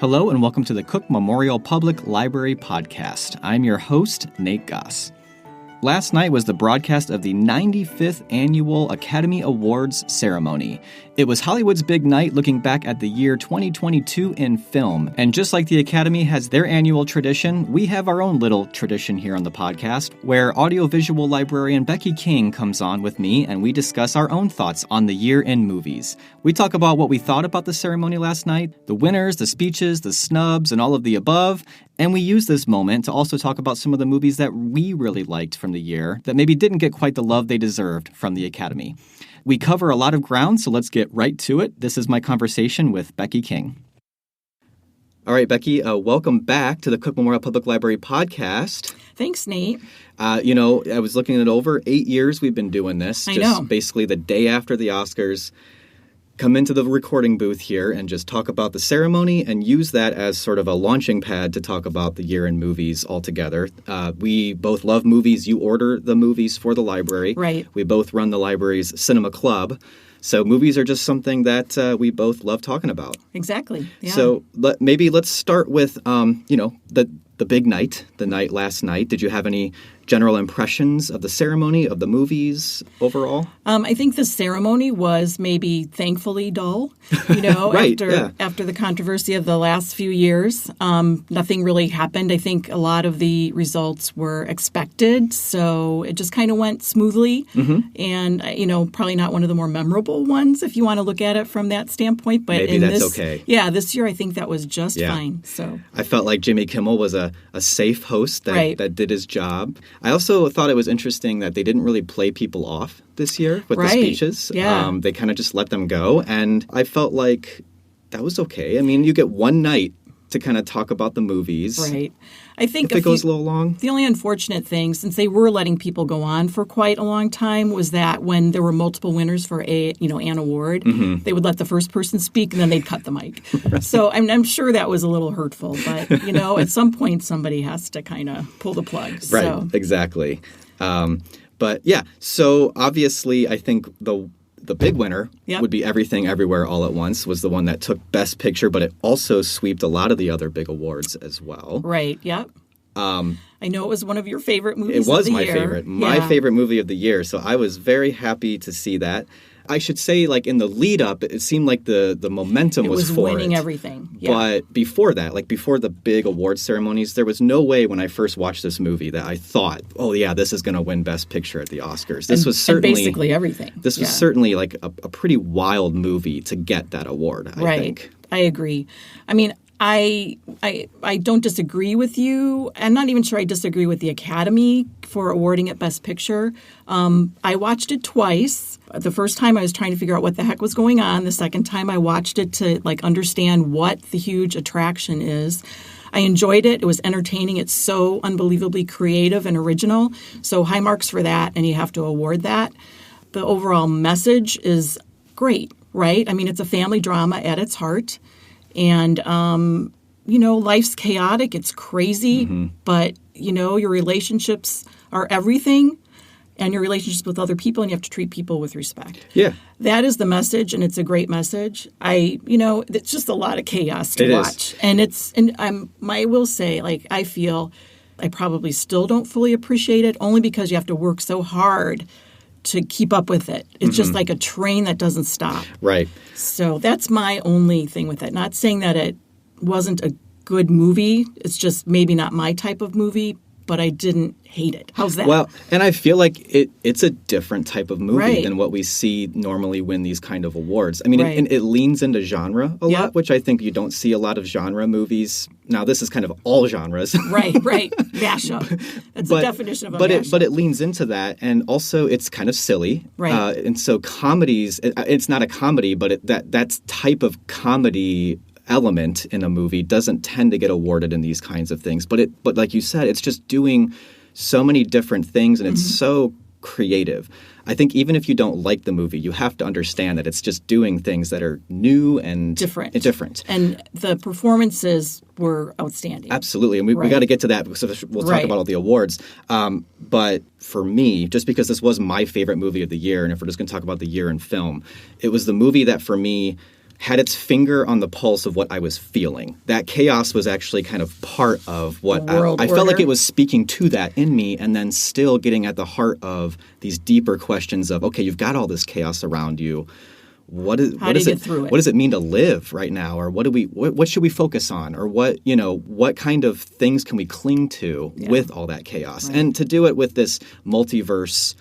Hello and welcome to the Cook Memorial Public Library Podcast. I'm your host, Nate Goss. Last night was the broadcast of the 95th Annual Academy Awards ceremony. It was Hollywood's big night looking back at the year 2022 in film. And just like the Academy has their annual tradition, we have our own little tradition here on the podcast, where audiovisual librarian Becky King comes on with me and we discuss our own thoughts on the year in movies. We talk about what we thought about the ceremony last night, the winners, the speeches, the snubs, and all of the above. And we use this moment to also talk about some of the movies that we really liked from the year that maybe didn't get quite the love they deserved from the Academy. We cover a lot of ground, so let's get right to it. This is my conversation with Becky King. All right, Becky, welcome back to the Cook Memorial Public Library Podcast. Thanks, Nate. I was looking it over. 8 years we've been doing this. I know. Basically the day after the Oscars. Come into the recording booth here and just talk about the ceremony and use that as sort of a launching pad to talk about the year in movies altogether. We both love movies. You order the movies for the library. Right. We both run the library's cinema club. So movies are just something that we both love talking about. Exactly. Yeah. So maybe let's start with, the big night, the night last night. Did you have any general impressions of the ceremony, of the movies overall? I think the ceremony was maybe thankfully dull, Right, after the controversy of the last few years. Nothing really happened. I think a lot of the results were expected, so it just kind of went smoothly. Mm-hmm. And, probably not one of the more memorable ones if you want to look at it from that standpoint. But maybe that's okay. Yeah, this year I think that was just fine. So I felt like Jimmy Kimmel was a safe host that did his job. I also thought it was interesting that they didn't really play people off this year with the speeches. Yeah. They kind of just let them go. And I felt like that was okay. I mean, you get one night to kind of talk about the movies. Right. I think if it goes a little long. The only unfortunate thing, since they were letting people go on for quite a long time, was that when there were multiple winners for an award, mm-hmm. they would let the first person speak and then they'd cut the mic. Right. So I'm sure that was a little hurtful. But, at some point somebody has to kind of pull the plug. Right, so. Exactly. But yeah, so obviously I think the big winner would be Everything Everywhere All at Once, was the one that took Best Picture, but it also sweeped a lot of the other big awards as well. Right, yep. I know it was one of your favorite movies It was of the my year. favorite. My favorite movie of the year, so I was very happy to see that. I should say, like, in the lead-up, it seemed like the momentum was for it. It was winning everything. Yeah. But before that, like before the big award ceremonies, there was no way when I first watched this movie that I thought, oh, yeah, this is going to win Best Picture at the Oscars. This was certainly... And basically everything. This was certainly, like, a pretty wild movie to get that award, I think. I agree. I mean, I don't disagree with you. I'm not even sure I disagree with the Academy for awarding it Best Picture. I watched it twice. The first time I was trying to figure out what the heck was going on. The second time I watched it to understand what the huge attraction is. I enjoyed it. It was entertaining. It's so unbelievably creative and original. So high marks for that, and you have to award that. The overall message is great, right? I mean, it's a family drama at its heart. And, life's chaotic. It's crazy. Mm-hmm. But, your relationships are everything. And your relationships with other people, and you have to treat people with respect. Yeah. That is the message, and it's a great message. It's just a lot of chaos to watch. I will say, I feel I probably still don't fully appreciate it, only because you have to work so hard to keep up with it. It's just like a train that doesn't stop. Right. So that's my only thing with it. Not saying that it wasn't a good movie. It's just maybe not my type of movie, but I didn't hate it. How's that? Well, and I feel like it's a different type of movie than what we see normally win these kind of awards. I mean, it leans into genre a lot, which I think you don't see a lot of genre movies. Now, this is kind of all genres. Right. Mashup. That's the definition of a mashup. But it leans into that, and also it's kind of silly. Right. And so comedies, it's not a comedy, but that type of comedy element in a movie doesn't tend to get awarded in these kinds of things. But like you said, it's just doing so many different things, and it's so creative. I think even if you don't like the movie, you have to understand that it's just doing things that are new and different. And the performances were outstanding. Absolutely. And we got to get to that because we'll talk about all the awards. But for me, just because this was my favorite movie of the year, and if we're just going to talk about the year in film, it was the movie that for me had its finger on the pulse of what I was feeling. That chaos was actually kind of part of what I felt like it was speaking to that in me, and then still getting at the heart of these deeper questions of, okay, you've got all this chaos around you. What does it mean to live right now? Or what should we focus on? Or what kind of things can we cling to with all that chaos? Right. And to do it with this multiverse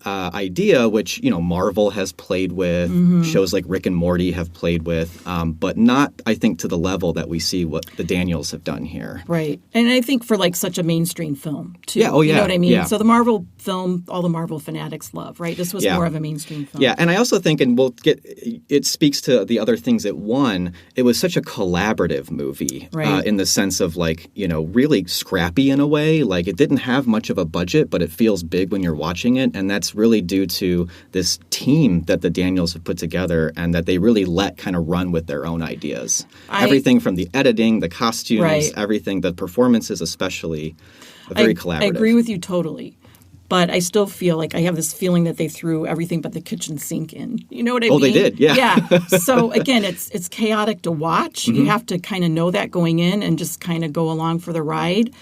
idea, which Marvel has played with, shows like Rick and Morty have played with, but not, I think, to the level that we see what the Daniels have done here. Right, and I think for like such a mainstream film too. Yeah, you know what I mean. Yeah. So the Marvel film, all the Marvel fanatics love. Right, this was more of a mainstream film. Yeah, and I also think, and it speaks to the other things it won. It was such a collaborative movie, right. In the sense of really scrappy in a way. Like it didn't have much of a budget, but it feels big when you're watching it, and that's really due to this team that the Daniels have put together, and that they really let kind of run with their own ideas. Everything from the editing, the costumes, right. everything, the performances especially, very collaborative. I agree with you totally. But I still feel like I have this feeling that they threw everything but the kitchen sink in. You know what I mean? Oh, they did, yeah. Yeah. So, again, it's chaotic to watch. Mm-hmm. You have to kind of know that going in and just kind of go along for the ride.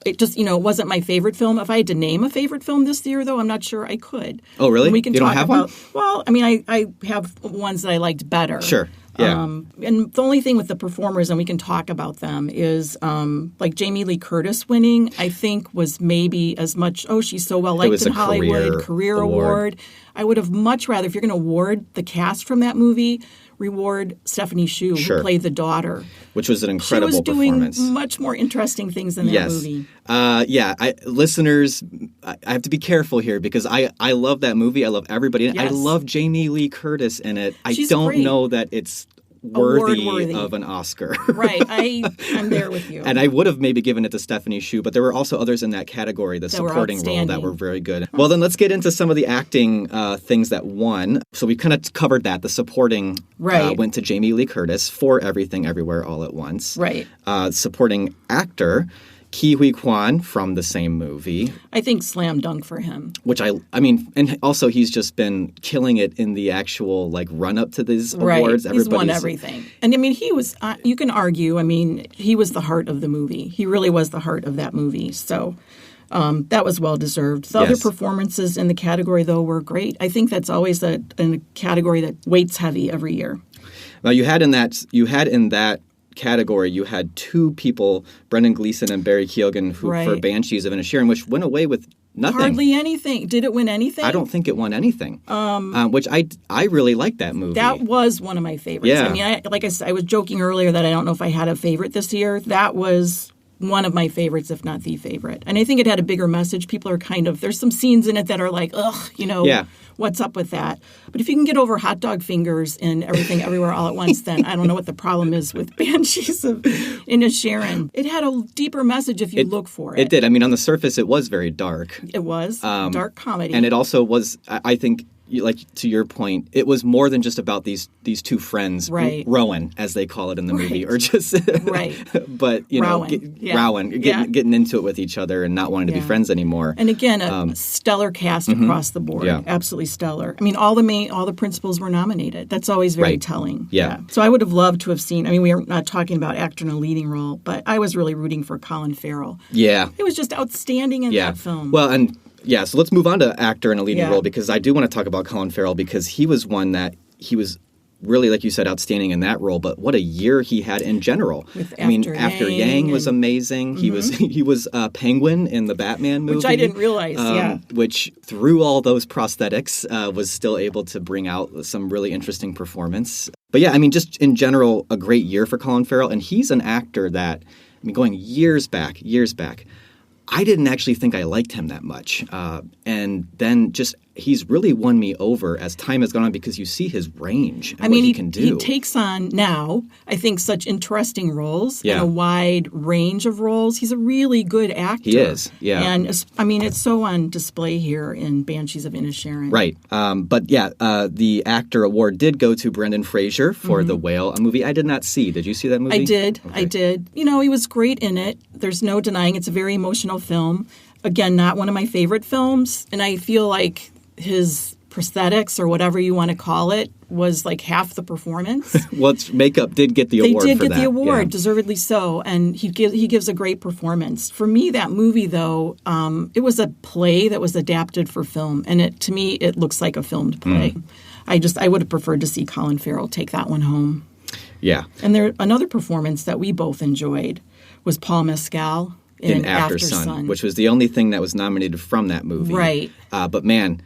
It just, it wasn't my favorite film. If I had to name a favorite film this year, though, I'm not sure I could. Oh, really? And we can you talk don't have about, one? Well, I mean, I have ones that I liked better. Sure. Yeah. And the only thing with the performers, and we can talk about them, is like Jamie Lee Curtis winning, I think was maybe as much, she's so well liked in Hollywood, career award. I would have much rather, if you're going to award the cast from that movie, reward Stephanie Hsu, who played the daughter. Which was an incredible performance. She was doing much more interesting things in that movie. Listeners, I have to be careful here because I love that movie. I love everybody in it. Yes. I love Jamie Lee Curtis in it. She's don't great. know that it's worthy of an Oscar. Right. I'm there with you. And I would have maybe given it to Stephanie Hsu, but there were also others in that category, the supporting role, that were very good. Well, then let's get into some of the acting things that won. So we kind of covered that. The supporting went to Jamie Lee Curtis for Everything Everywhere All at Once. Right. Supporting actor, Ke Huy Quan from the same movie. I think slam dunk for him. Which I mean, and also he's just been killing it in the actual run up to these awards. He's won everything. And I mean, he was, you can argue, I mean, he was the heart of the movie. He really was the heart of that movie. So that was well deserved. The other performances in the category, though, were great. I think that's always a category that weights heavy every year. Well, you had in that category, you had two people, Brendan Gleeson and Barry Keoghan, who for Banshees of Inisherin, which went away with nothing. Hardly anything. Did it win anything? I don't think it won anything. Which I really liked that movie. That was one of my favorites. Yeah. I mean, like I said, I was joking earlier that I don't know if I had a favorite this year. That was one of my favorites, if not the favorite. And I think it had a bigger message. People are there's some scenes in it that are like, what's up with that? But if you can get over hot dog fingers and Everything Everywhere All at Once, then I don't know what the problem is with Banshees of Inisherin. It had a deeper message if you look for it. It did. I mean, on the surface, it was very dark. It was. Dark comedy. And it also was, I think, like to your point, it was more than just about these two friends, Rowan, as they call it in the movie, or just but Rowan, getting into it with each other and not wanting to be friends anymore. And again, a stellar cast across the board, absolutely stellar. I mean, all the principals were nominated. That's always very telling. Yeah. So I would have loved to have seen. I mean, we are not talking about actor in a leading role, but I was really rooting for Colin Farrell. Yeah, it was just outstanding in that film. Well, and. Yeah, so let's move on to actor in a leading role, because I do want to talk about Colin Farrell, because he was one that he was really, like you said, outstanding in that role. But what a year he had in general. After Yang was amazing. Mm-hmm. He was Penguin in the Batman movie, which I didn't realize. Which through all those prosthetics was still able to bring out some really interesting performance. But yeah, I mean, just in general, a great year for Colin Farrell, and he's an actor that, I mean, going years back. I didn't actually think I liked him that much. And then he's really won me over as time has gone on, because you see his range and what he can do. He takes on now, I think, such interesting roles and a wide range of roles. He's a really good actor. He is, yeah. And, I mean, it's so on display here in Banshees of Inisherin. Right. The actor award did go to Brendan Fraser for The Whale, a movie I did not see. Did you see that movie? I did. Okay. I did. You know, he was great in it. There's no denying it's a very emotional film. Again, not one of my favorite films. And I feel like his prosthetics or whatever you want to call it was like half the performance. Well, makeup did get the award for that. They did get the award, deservedly so, and he gives a great performance. For me, that movie, though, it was a play that was adapted for film, and to me, it looks like a filmed play. I would have preferred to see Colin Farrell take that one home. Yeah. And another performance that we both enjoyed was Paul Mescal in After Sun, which was the only thing that was nominated from that movie. Right. But man,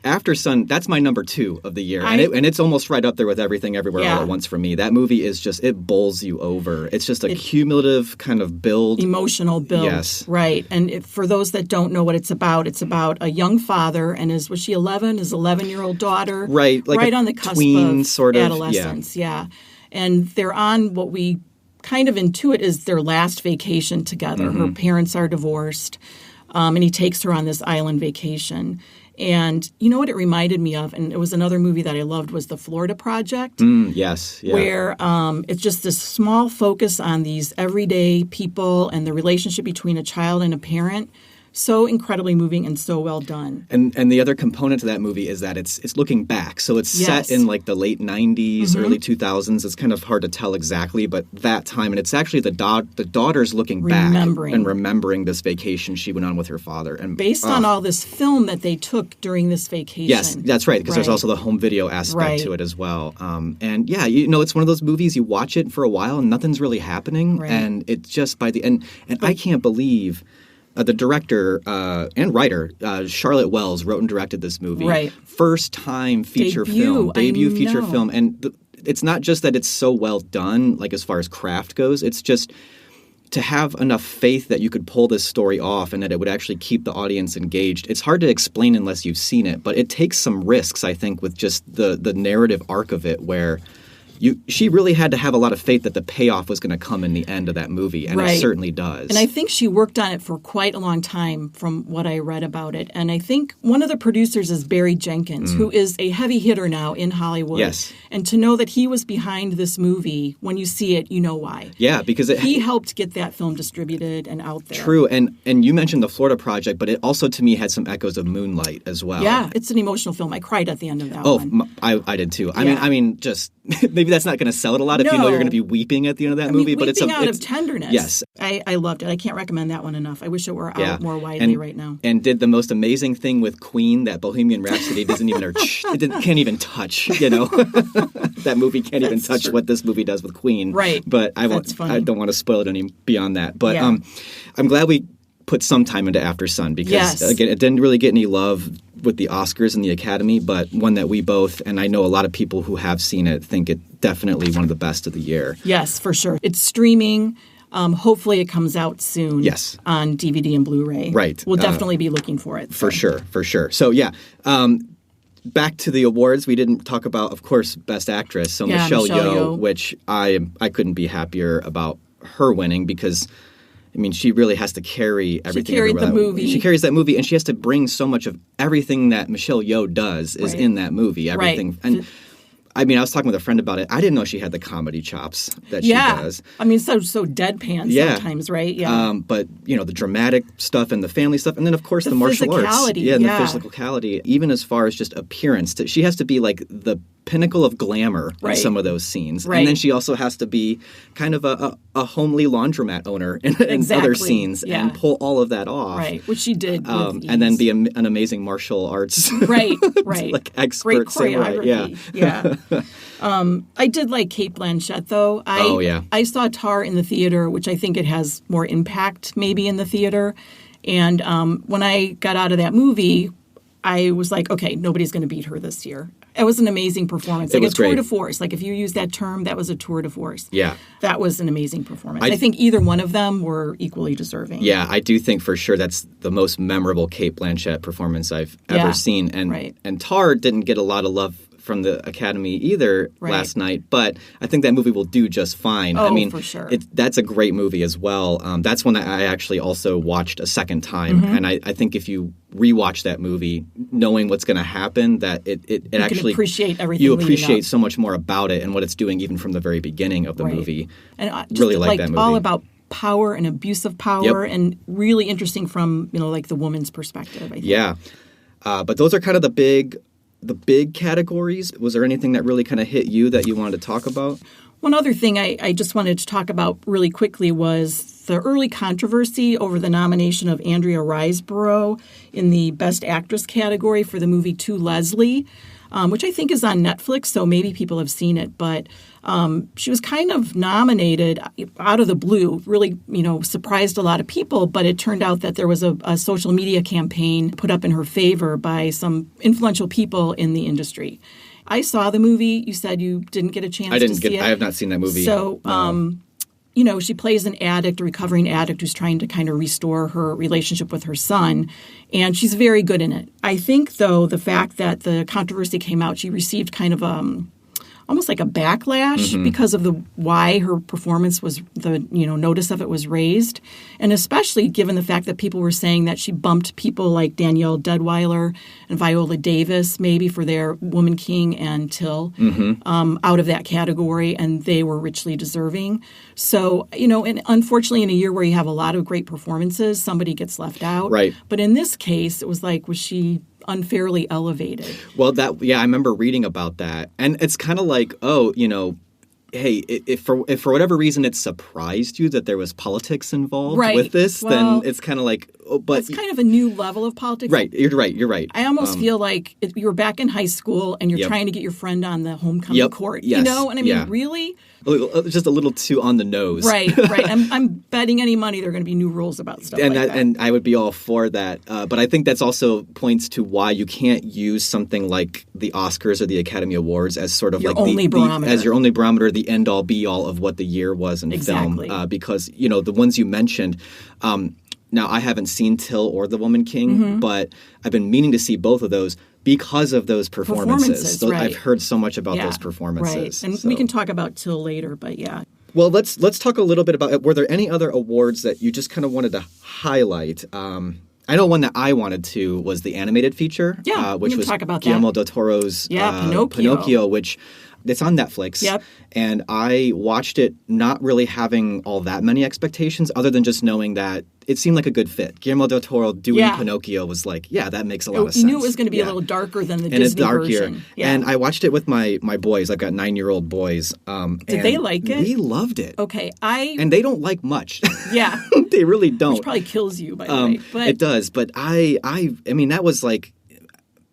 After Sun, that's my number 2 of the year. And it's almost right up there with Everything Everywhere All at Once for me. That movie is just, it bowls you over. It's just a cumulative kind of build. Emotional build. Yes. Right. And for those that don't know what it's about a young father and was she 11? His 11-year-old daughter. Right. Like right on the cusp tween, of sort of, adolescence. Yeah. And they're on what we kind of intuit is their last vacation together. Her parents are divorced. And he takes her on this island vacation. And you know what it reminded me of, and it was another movie that I loved, was The Florida Project. Yes. Yeah. Where it's just this small focus on these everyday people and the relationship between a child and a parent. So incredibly moving and so well done. And the other component to that movie is that it's looking back. So it's set in like the late 90s, early 2000s. It's kind of hard to tell exactly, but that time. And it's actually the daughter's looking back and remembering this vacation she went on with her father. And based on all this film that they took during this vacation. Yes, that's right, because there's also the home video aspect to it as well. And yeah, it's one of those movies, you watch it for a while and nothing's really happening. Right. And it's just by the end. And I can't believe... the director and writer, Charlotte Wells, wrote and directed this movie. Right. First time feature film. Debut feature film. And it's not just that it's so well done, like as far as craft goes. It's just to have enough faith that you could pull this story off and that it would actually keep the audience engaged. It's hard to explain unless you've seen it, but it takes some risks, I think, with just the narrative arc of it where... she really had to have a lot of faith that the payoff was going to come in the end of that movie, and it certainly does. And I think she worked on it for quite a long time from what I read about it. And I think one of the producers is Barry Jenkins, who is a heavy hitter now in Hollywood. Yes. And to know that he was behind this movie, when you see it, you know why. Yeah, because he helped get that film distributed and out there. True. And you mentioned the Florida Project, but it also, to me, had some echoes of Moonlight as well. Yeah, it's an emotional film. I cried at the end of that one. I did too. I mean, just maybe that's not going to sell it a lot if you know you're going to be weeping at the end of that movie. But it's out of tenderness. Yes. I loved it. I can't recommend that one enough. I wish it were out more widely right now. And did the most amazing thing with Queen that Bohemian Rhapsody doesn't even can't even touch. That movie can't even touch what this movie does with Queen. Right. But I don't want to spoil it any beyond that. But I'm glad we put some time into After Sun because again, it didn't really get any love with the Oscars and the Academy, but one that we both, and I know a lot of people who have seen it, think it definitely one of the best of the year. Yes, for sure. It's streaming. Hopefully it comes out soon on DVD and Blu-ray. Right. We'll definitely be looking for it. For sure. So yeah, back to the awards. We didn't talk about, of course, Best Actress. So Michelle Yeoh, which I couldn't be happier about her winning because... I mean, she really has to carry everything. She carried the movie. She carries that movie, and she has to bring so much of everything that Michelle Yeoh does is in that movie. Everything. And I mean, I was talking with a friend about it. I didn't know she had the comedy chops that she does. I mean, so deadpan sometimes, right? Yeah. But, the dramatic stuff and the family stuff. And then, of course, the martial arts. Yeah, and the physicality. Even as far as just appearance. She has to be like the pinnacle of glamour in some of those scenes. Right. And then she also has to be kind of a homely laundromat owner in other scenes and pull all of that off. Right, which she did with ease. And then be an amazing martial arts right. like expert. Great choreography. Yeah. I did like Cate Blanchett, though. I saw Tar in the theater, which I think it has more impact maybe in the theater. And when I got out of that movie, I was like, okay, nobody's going to beat her this year. It was an amazing performance. Like a tour de force. Like if you use that term, that was a tour de force. Yeah. That was an amazing performance. I think either one of them were equally deserving. Yeah, I do think for sure that's the most memorable Cate Blanchett performance I've ever seen. And Tar didn't get a lot of love from the Academy either last night, but I think that movie will do just fine. Oh, I mean, for sure. That's a great movie as well. That's one that I actually also watched a second time, and I think if you rewatch that movie, knowing what's going to happen, that it actually appreciate everything. You appreciate so much more about it and what it's doing, even from the very beginning of the movie. And just really like that movie. All about power and abuse of power, and really interesting from like the woman's perspective. I think. Yeah, but those are kind of the big the big categories. Was there anything that really kind of hit you that you wanted to talk about? One other thing I just wanted to talk about really quickly was the early controversy over the nomination of Andrea Riseborough in the Best Actress category for the movie To Leslie, which I think is on Netflix, so maybe people have seen it. But she was kind of nominated out of the blue, really, surprised a lot of people. But it turned out that there was a social media campaign put up in her favor by some influential people in the industry. I saw the movie. You said you didn't get a chance to see it. I have not seen that movie. So, she plays an addict, a recovering addict who's trying to kind of restore her relationship with her son. And she's very good in it. I think, though, the fact that the controversy came out, she received kind of almost like a backlash because of why her performance was notice of it was raised, and especially given the fact that people were saying that she bumped people like Danielle Deadwyler and Viola Davis maybe for their Woman King and Till out of that category, and they were richly deserving. So and unfortunately, in a year where you have a lot of great performances, somebody gets left out. Right. But in this case, it was like, was she unfairly elevated? Well, I remember reading about that, and it's kind of like, hey, if for whatever reason it surprised you that there was politics involved with this, then it's kind of like, but it's kind of a new level of politics. Right, you're right. I almost feel like if you were back in high school and you're trying to get your friend on the homecoming court, yes. And I mean, really? Just a little too on the nose. Right. I'm betting any money there are going to be new rules about stuff like that. And I would be all for that. But I think that's also points to why you can't use something like the Oscars or the Academy Awards as sort of your like only barometer. As your only barometer, the end all be all of what the year was in film. Because, the ones you mentioned, now I haven't seen Till or The Woman King, but I've been meaning to see both of those because of those performances. Right. I've heard so much about those performances. Right. And we can talk about Till later, but yeah. Well, let's talk a little bit about, were there any other awards that you just kind of wanted to highlight? I know one that I wanted to was the animated feature, which was Guillermo del Toro's Pinocchio, which it's on Netflix. Yep. And I watched it not really having all that many expectations other than just knowing that it seemed like a good fit. Guillermo del Toro doing Pinocchio was like, that makes a lot of sense. You knew it was going to be a little darker than the Disney version. Yeah. And I watched it with my boys. I've got 9-year-old boys. Did they like it? They loved it. Okay. And they don't like much. Yeah. They really don't. Which probably kills you, by the way. But it does. But I mean, that was like,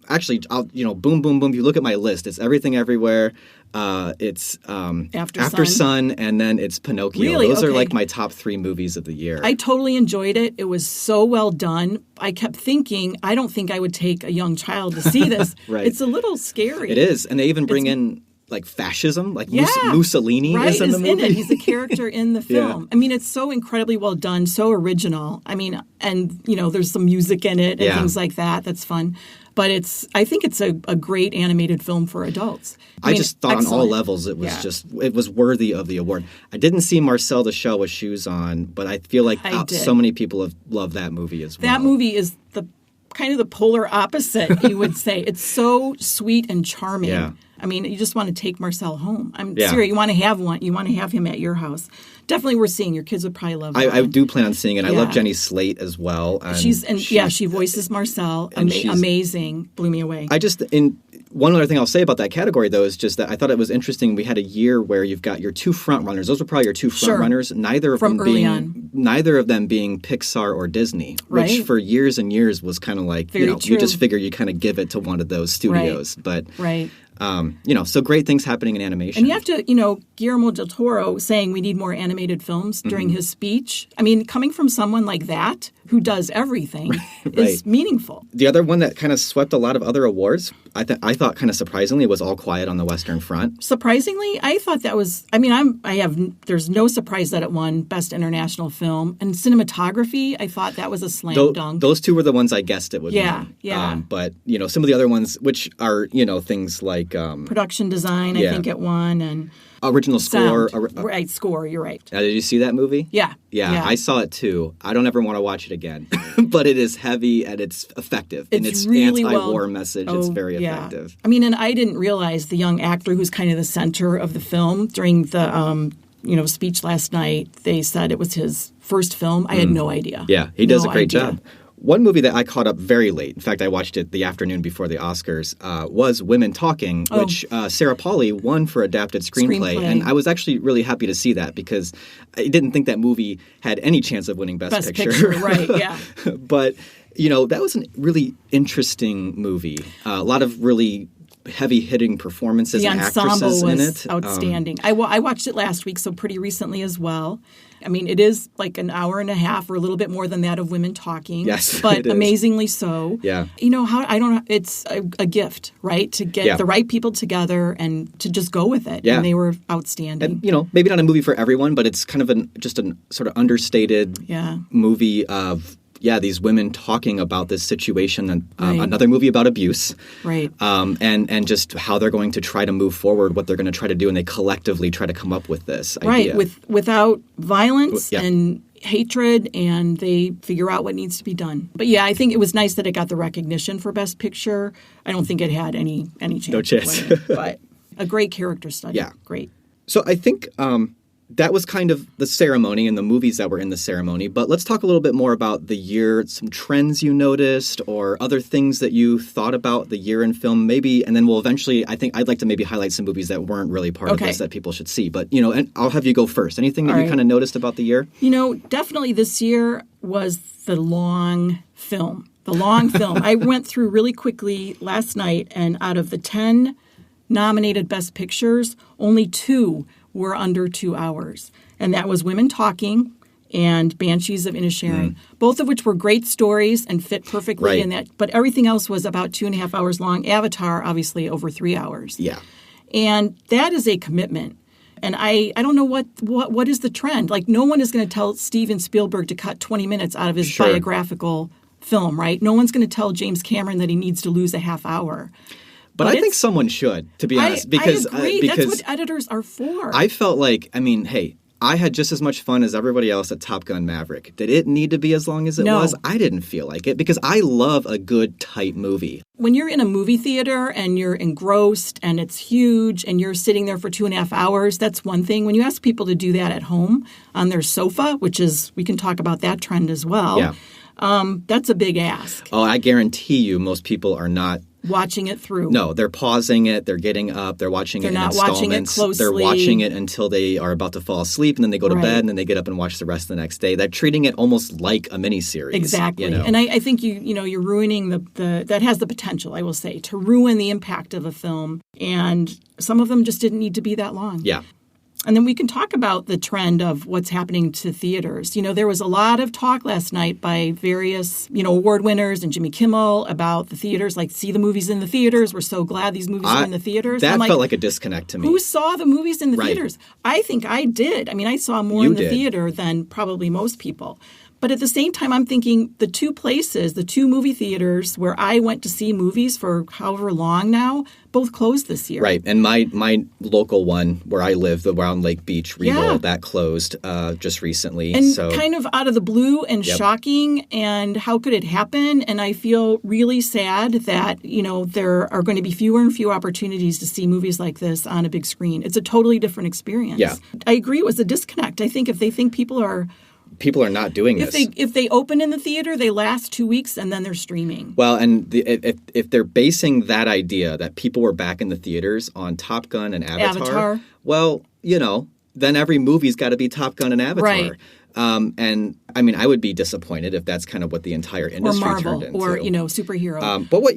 actually, boom, boom, boom. If you look at my list, it's Everything Everywhere. It's After Sun, and then it's Pinocchio. Really? Those are like my top 3 movies of the year. I totally enjoyed it. It was so well done. I kept thinking, I don't think I would take a young child to see this. Right. It's a little scary. It is. And they even bring in like fascism, like Mussolini is in the movie. In it. He's a character in the film. I mean, it's so incredibly well done, so original. I mean, and there's some music in it and things like that. That's fun. But I think it's a great animated film for adults. I just thought on all levels it was it was worthy of the award. I didn't see Marcel the Shell with Shoes On, but I feel like so many people have loved that movie as well. That movie is kind of the polar opposite, you would say. It's so sweet and charming. Yeah. I mean, you just want to take Marcel home. I'm serious. You want to have one. You want to have him at your house. Definitely worth seeing. Your kids would probably love it. I do plan on seeing it. I love Jenny Slate as well. She voices Marcel. Amazing. Blew me away. One other thing I'll say about that category, though, is just that I thought it was interesting. We had a year where you've got your 2 front runners. Those were probably your 2 front runners. Neither of them being Pixar or Disney, which for years and years was kind of like, you just figure you kind of give it to one of those studios. But so great things happening in animation. And you have to, Guillermo del Toro saying we need more animated films during his speech. I mean, coming from someone like that who does everything is meaningful. The other one that kind of swept a lot of other awards, I thought kind of surprisingly, was All Quiet on the Western Front. Surprisingly, I thought that was, there's no surprise that it won Best International Film. And cinematography, I thought that was a slam dunk. Those 2 were the ones I guessed it would win. Yeah. But, some of the other ones, which are, things like... production design, I think it won, and... Original score. Score, you're right. Did you see that movie? Yeah. I saw it too. I don't ever want to watch it again. But it is heavy and it's effective. And its really anti-war message, it's very effective. I mean, and I didn't realize the young actor who's kind of the center of the film during the speech last night, they said it was his first film. I had no idea. Yeah, he does a great job. One movie that I caught up very late, in fact, I watched it the afternoon before the Oscars, was Women Talking, which Sarah Polley won for adapted screenplay. And I was actually really happy to see that because I didn't think that movie had any chance of winning Best Picture. Right, yeah. But, that was a really interesting movie. A lot of really heavy-hitting performances and actresses in it. The ensemble was outstanding. I watched it last week, so pretty recently as well. I mean, it is like an hour and a half or a little bit more than that of Women Talking. Yes, but it is. Amazingly so. Yeah. It's a gift, right? To get the right people together and to just go with it. Yeah. And they were outstanding. And, maybe not a movie for everyone, but it's kind of just a sort of understated movie of these women talking about this situation, and another movie about abuse, right? And just how they're going to try to move forward, what they're going to try to do, and they collectively try to come up with this idea. Right, without violence and hatred, and they figure out what needs to be done. But I think it was nice that it got the recognition for Best Picture. I don't think it had any chance. No chance. But a great character study. Yeah, great. So I think. That was kind of the ceremony and the movies that were in the ceremony. But let's talk a little bit more about the year, some trends you noticed or other things that you thought about the year in film maybe. And then we'll eventually, I think I'd like to maybe highlight some movies that weren't really part of this that people should see. But, and I'll have you go first. Anything that you kind of noticed about the year? Definitely this year was the long film. I went through really quickly last night, and out of the 10 nominated Best Pictures, only 2 were under 2 hours. And that was Women Talking and Banshees of Inisherin, both of which were great stories and fit perfectly in that. But everything else was about 2.5 hours long. Avatar, obviously, over 3 hours. Yeah. And that is a commitment. And I don't know what is the trend. Like, no one is going to tell Steven Spielberg to cut 20 minutes out of his biographical film, right? No one's going to tell James Cameron that he needs to lose a half hour. But I think someone should, to be honest. Because, I agree. Because that's what editors are for. I felt like, hey, I had just as much fun as everybody else at Top Gun Maverick. Did it need to be as long as it was? I didn't feel like it because I love a good, tight movie. When you're in a movie theater and you're engrossed and it's huge and you're sitting there for 2.5 hours, that's one thing. When you ask people to do that at home on their sofa, which is, we can talk about that trend as well, that's a big ask. Oh, I guarantee you most people are not watching it through. No, they're pausing it. They're getting up. They're watching it in installments. Watching it closely. They're watching it until they are about to fall asleep, and then they go to bed, and then they get up and watch the rest the next day. They're treating it almost like a miniseries. Exactly. And I think you're ruining the that has the potential, I will say, to ruin the impact of a film. And some of them just didn't need to be that long. Yeah. And then we can talk about the trend of what's happening to theaters. There was a lot of talk last night by various, award winners and Jimmy Kimmel about the theaters, like, see the movies in the theaters. We're so glad these movies are in the theaters. That felt like a disconnect to me. Who saw the movies in the theaters? I think I did. I mean, I saw more in the theater than probably most people. But at the same time, I'm thinking the 2 movie theaters where I went to see movies for however long now, both closed this year. Right. And my local one where I live, the Round Lake Beach Regal, that closed just recently. And kind of out of the blue and shocking. And how could it happen? And I feel really sad that, there are going to be fewer and fewer opportunities to see movies like this on a big screen. It's a totally different experience. Yeah. I agree it was a disconnect. I think if they think people are not doing this. If they open in the theater, they last 2 weeks and then they're streaming. Well, and if they're basing that idea that people were back in the theaters on Top Gun and Avatar. Well, then every movie's got to be Top Gun and Avatar. Right. And I mean, I would be disappointed if that's kind of what the entire industry turned into. Or superhero. But what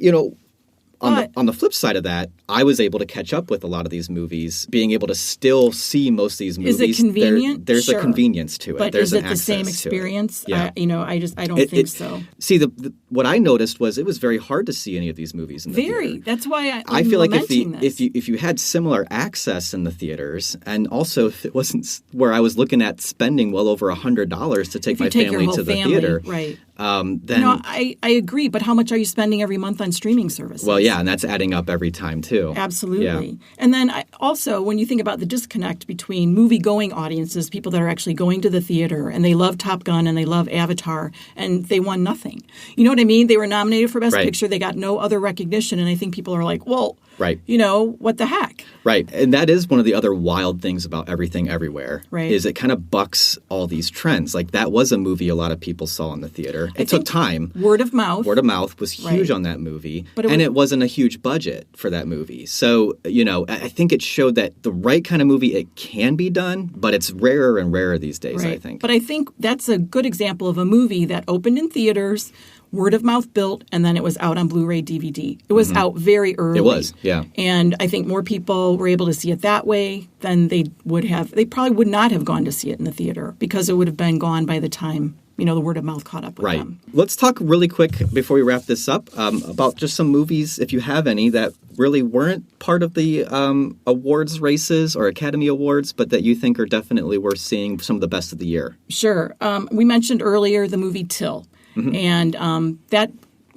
on the flip side of that, I was able to catch up with a lot of these movies, being able to still see most of these movies. Is it convenient? There's a convenience to it. But there's is it the same experience? Yeah. I don't think so. See, what I noticed was it was very hard to see any of these movies in the theater. That's why I feel like if you had similar access in the theaters, and also if it wasn't where I was looking at spending well over $100 to take my family to the theater, right? Then I agree. But how much are you spending every month on streaming services? Well, yeah, and that's adding up every time too. Absolutely. Yeah. And then also, when you think about the disconnect between movie-going audiences, people that are actually going to the theater, and they love Top Gun and they love Avatar, and they won nothing. You know what I mean? They were nominated for Best Picture. They got no other recognition. And I think people are like, well, what the heck? Right. And that is one of the other wild things about Everything Everywhere. Right. Is it kind of bucks all these trends. Like, that was a movie a lot of people saw in the theater. theater. It took time. Word of mouth. Word of mouth was huge on that movie. But it wasn't a huge budget for that movie. So, I think it showed that the right kind of movie, it can be done, but it's rarer and rarer these days, I think. But I think that's a good example of a movie that opened in theaters, word of mouth built, and then it was out on Blu-ray DVD. It was out very early. It was, yeah. And I think more people were able to see it that way than they would have. They probably would not have gone to see it in the theater because it would have been gone by the time, the word of mouth caught up with them. Let's talk really quick before we wrap this up about just some movies, if you have any, that really weren't part of the awards races or Academy Awards, but that you think are definitely worth seeing, some of the best of the year. Sure. We mentioned earlier the movie Till. And that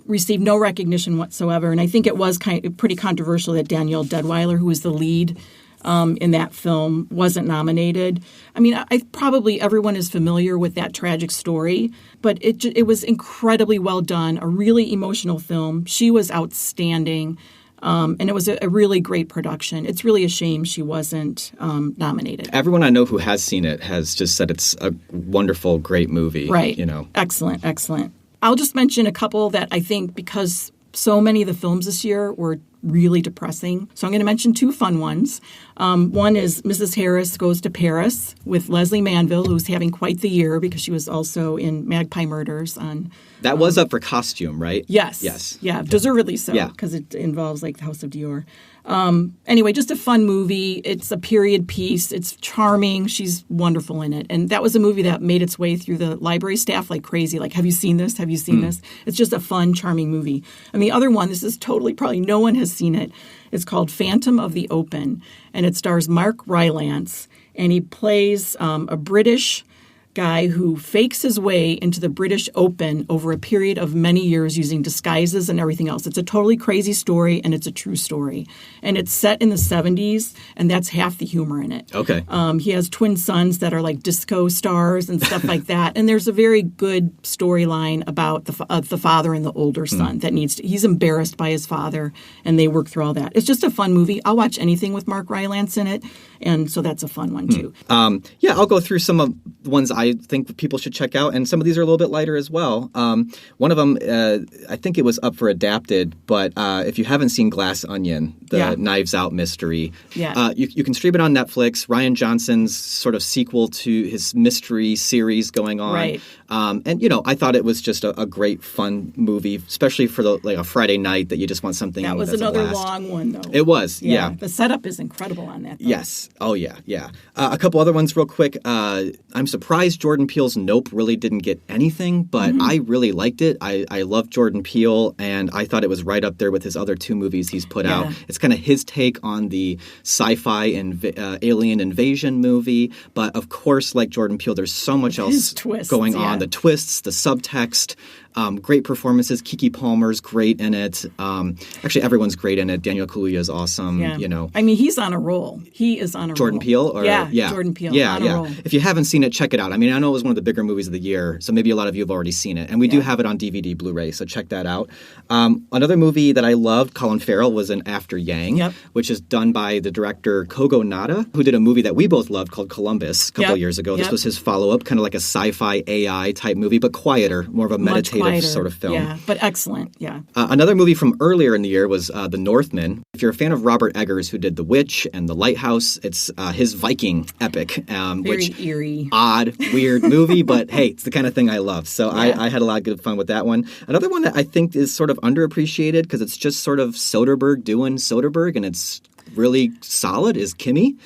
received no recognition whatsoever. And I think it was pretty controversial that Danielle Deadwyler, who was the lead in that film, wasn't nominated. I mean, probably everyone is familiar with that tragic story, but it was incredibly well done, a really emotional film. She was outstanding. And it was a really great production. It's really a shame she wasn't nominated. Everyone I know who has seen it has just said it's a wonderful, great movie. Right. Excellent, excellent. I'll just mention a couple that I think, because so many of the films this year were really depressing. So I'm going to mention two fun ones. One is Mrs. Harris Goes to Paris with Leslie Manville, who's having quite the year because she was also in Magpie Murders on... That was up for costume, right? Yes. Yes. Yeah, deservedly so, because it involves the House of Dior. Anyway, just a fun movie. It's a period piece. It's charming. She's wonderful in it. And that was a movie that made its way through the library staff like crazy. Like, have you seen this? Have you seen this? It's just a fun, charming movie. And the other one, this is totally probably no one has seen it. It's called Phantom of the Open. And it stars Mark Rylance. And he plays a British guy who fakes his way into the British Open over a period of many years using disguises and everything else. It's a totally crazy story, and it's a true story. And it's set in the 70s, and that's half the humor in it. Okay. He has twin sons that are like disco stars and stuff like that. And there's a very good storyline about the father and the older son that he's embarrassed by his father, and they work through all that. It's just a fun movie. I'll watch anything with Mark Rylance in it, and so that's a fun one, too. I'll go through some of the ones I think people should check out, and some of these are a little bit lighter as well. One of them, I think it was up for Adapted, but if you haven't seen Glass Onion, the Knives Out mystery, you can stream it on Netflix. Rian Johnson's sort of sequel to his mystery series going on. Right. I thought it was just a great, fun movie, especially for a Friday night that you just want something that was that's another a blast. Long one, though. It was, yeah. The setup is incredible on that, though. Yes. Oh, yeah, yeah. A couple other ones real quick. I'm surprised Jordan Peele's Nope really didn't get anything, but I really liked it. I love Jordan Peele, and I thought it was right up there with his other two movies he's put out. It's kind of his take on the sci-fi and alien invasion movie, but of course, like Jordan Peele, there's so much else going on. The twists, the subtext. Great performances. Keke Palmer's great in it. Actually, everyone's great in it. Daniel Kaluuya is awesome. Yeah. I mean, he's on a roll. He is on a Jordan roll. Peele? Jordan Peele. Yeah, on a roll. If you haven't seen it, check it out. I mean, I know it was one of the bigger movies of the year, so maybe a lot of you have already seen it. And we do have it on DVD, Blu-ray, so check that out. Another movie that I loved, Colin Farrell, was in After Yang, which is done by the director Kogo Nada, who did a movie that we both loved called Columbus a couple of years ago. This was his follow-up, kind of like a sci-fi AI type movie, but quieter, more of a meditative sort of film. Yeah, but excellent, yeah. Another movie from earlier in the year was The Northman. If you're a fan of Robert Eggers, who did The Witch and The Lighthouse, it's his Viking epic. Very eerie. Odd, weird movie, but hey, it's the kind of thing I love. So I had a lot of good fun with that one. Another one that I think is sort of underappreciated because it's just sort of Soderbergh doing Soderbergh, and it's really solid, is Kimmy.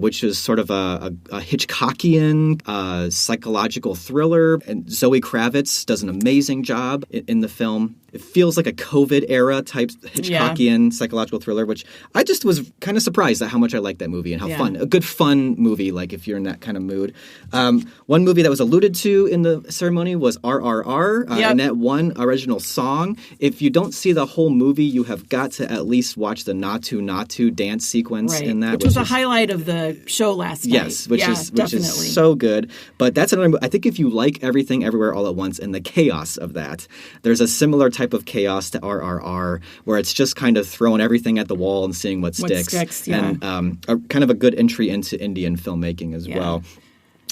Which is sort of a Hitchcockian psychological thriller. And Zoe Kravitz does an amazing job in the film. It feels like a COVID-era type Hitchcockian psychological thriller, which I just was kind of surprised at how much I liked that movie and how fun. A good fun movie, like if you're in that kind of mood. One movie that was alluded to in the ceremony was RRR, and that won original song. If you don't see the whole movie, you have got to at least watch the Natu Natu dance sequence in that. Which was a highlight of the show last night. Yes, which is so good. But that's another movie. I think if you like Everything Everywhere All at Once and the chaos of that, there's a similar type of chaos to RRR, where it's just kind of throwing everything at the wall and seeing what sticks. And kind of a good entry into Indian filmmaking as well.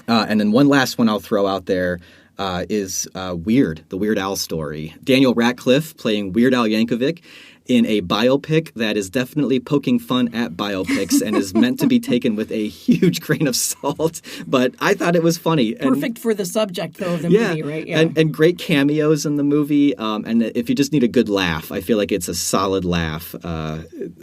And then one last one I'll throw out there. is Weird, the Weird Al story. Daniel Radcliffe playing Weird Al Yankovic in a biopic that is definitely poking fun at biopics and is meant to be taken with a huge grain of salt. But I thought it was funny. Perfect for the subject, though, of the movie, right? Yeah. And great cameos in the movie. And if you just need a good laugh, I feel like it's a solid laugh.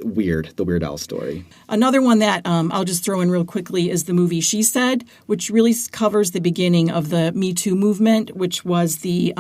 Weird, the Weird Al story. Another one that I'll just throw in real quickly is the movie She Said, which really covers the beginning of the Me Too movement, which was the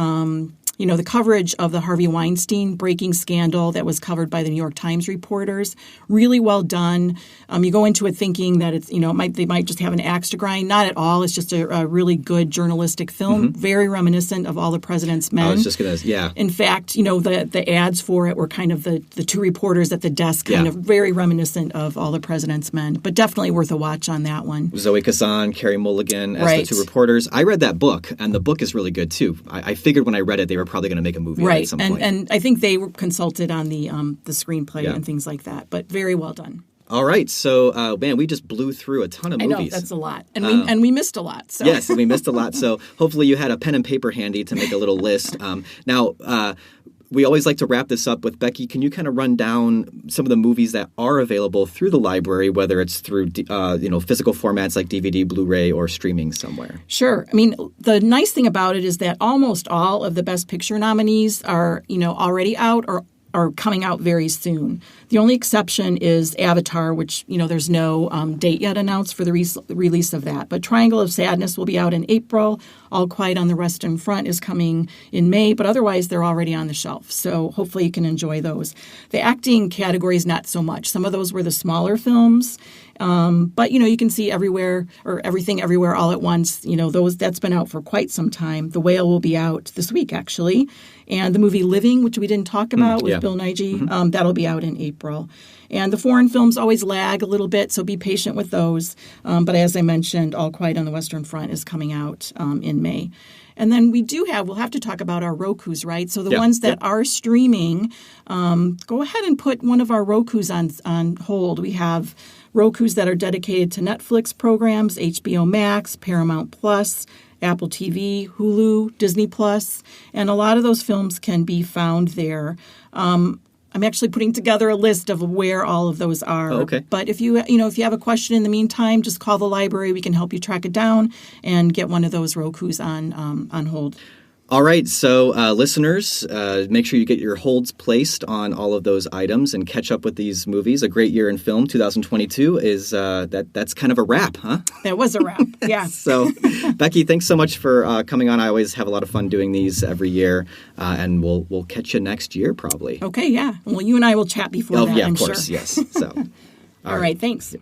the coverage of the Harvey Weinstein breaking scandal that was covered by the New York Times reporters. Really well done. You go into it thinking that it's, they might just have an axe to grind. Not at all. It's just a really good journalistic film, very reminiscent of All the President's Men. I was just going to, yeah. In fact, the ads for it were kind of the two reporters at the desk, kind of very reminiscent of All the President's Men, but definitely worth a watch on that one. Zoe Kazan, Carey Mulligan as the two reporters. I read that book, and the book is really good, too. I figured when I read it, they were probably going to make a movie at some point. And I think they were consulted on the screenplay and things like that, but very well done. All right, so man, we just blew through a ton of movies. I know, that's a lot, and we missed a lot. So. Yes, we missed a lot. So hopefully you had a pen and paper handy to make a little list. Now. We always like to wrap this up with Becky. Can you kind of run down some of the movies that are available through the library, whether it's through physical formats like DVD, Blu-ray, or streaming somewhere? Sure. I mean, the nice thing about it is that almost all of the Best Picture nominees are already out or are coming out very soon. The only exception is Avatar, which, there's no date yet announced for the release of that. But Triangle of Sadness will be out in April. All Quiet on the Western Front is coming in May, but otherwise they're already on the shelf. So hopefully you can enjoy those. The acting category is not so much. Some of those were the smaller films. But, you can see Everywhere or Everything Everywhere All at Once. That's been out for quite some time. The Whale will be out this week, actually. And the movie Living, which we didn't talk about with Bill Nighy, that'll be out in April. And the foreign films always lag a little bit, so be patient with those. But as I mentioned, All Quiet on the Western Front is coming out in May. And then we'll have to talk about our Rokus, right? So the ones that are streaming, go ahead and put one of our Rokus on hold. We have Rokus that are dedicated to Netflix programs, HBO Max, Paramount Plus, Apple TV, Hulu, Disney Plus, and a lot of those films can be found there. I'm actually putting together a list of where all of those are. Oh, okay. But if you have a question in the meantime, just call the library. We can help you track it down and get one of those Rokus on hold. All right, so listeners, make sure you get your holds placed on all of those items and catch up with these movies. A great year in film, 2022 is that's kind of a wrap, huh? That was a wrap, yeah. So, Becky, thanks so much for coming on. I always have a lot of fun doing these every year, and we'll catch you next year probably. Okay, yeah. Well, you and I will chat before that, I'm sure. Of course, yes. So, all right, thanks.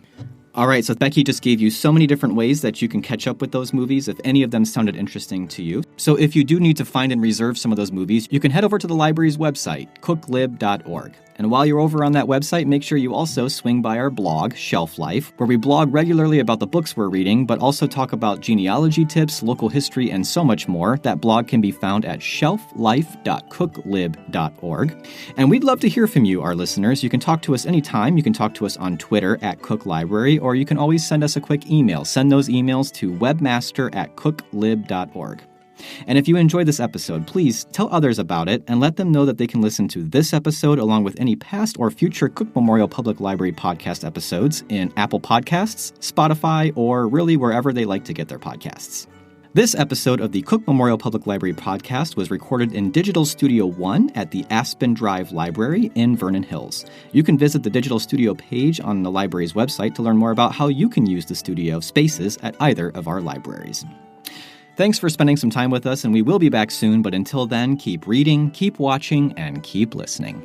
All right, so Becky just gave you so many different ways that you can catch up with those movies if any of them sounded interesting to you. So if you do need to find and reserve some of those movies, you can head over to the library's website, cooklib.org. And while you're over on that website, make sure you also swing by our blog, Shelf Life, where we blog regularly about the books we're reading, but also talk about genealogy tips, local history, and so much more. That blog can be found at shelflife.cooklib.org. And we'd love to hear from you, our listeners. You can talk to us anytime. You can talk to us on Twitter at Cook Library, or you can always send us a quick email. Send those emails to webmaster@cooklib.org. And if you enjoyed this episode, please tell others about it and let them know that they can listen to this episode along with any past or future Cook Memorial Public Library podcast episodes in Apple Podcasts, Spotify, or really wherever they like to get their podcasts. This episode of the Cook Memorial Public Library podcast was recorded in Digital Studio 1 at the Aspen Drive Library in Vernon Hills. You can visit the Digital Studio page on the library's website to learn more about how you can use the studio spaces at either of our libraries. Thanks for spending some time with us, and we will be back soon, but until then, keep reading, keep watching, and keep listening.